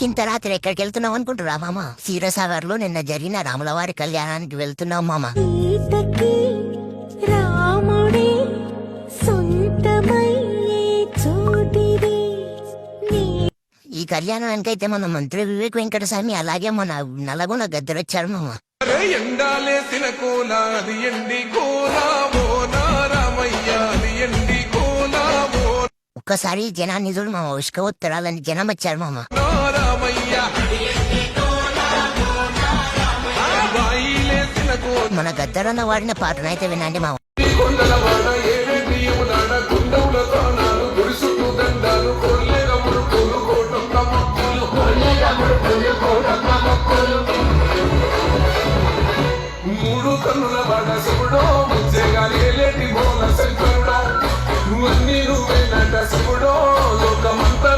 ఇంత రాత్రి ఎక్కడికి వెళ్తున్నావు అనుకుంటురా మామ? క్షీరసాగర్ లో నిన్న జరిగిన రాములవారి కళ్యాణానికి వెళ్తున్నావు మామ. సీతకి రాముడే సొంతమయ్యే చోటిది. ఈ కళ్యాణానికైతే మన మంత్రి వివేక్ వెంకటస్వామి అలాగే మన నల్లగొండ గద్దెరొచ్చారు మామ. ఎండాలేసిన కోలాది ఎండి కోలావో నారామయ్యాది ఎండి కోలావో. ఒక్కసారి జనాన్ని చూడు మామ, ఉష్కవత్తరాలని జనం వచ్చారు మామ. మన గద్దరన్న వాడిన పాటనైతే వినండి మామ. మూడు కన్నుల బాడ శివుడో ముచ్చేగాలేటి మూల శంకరుడో నువ్వన్నీ నువ్వేనట శివుడో లోకమంతా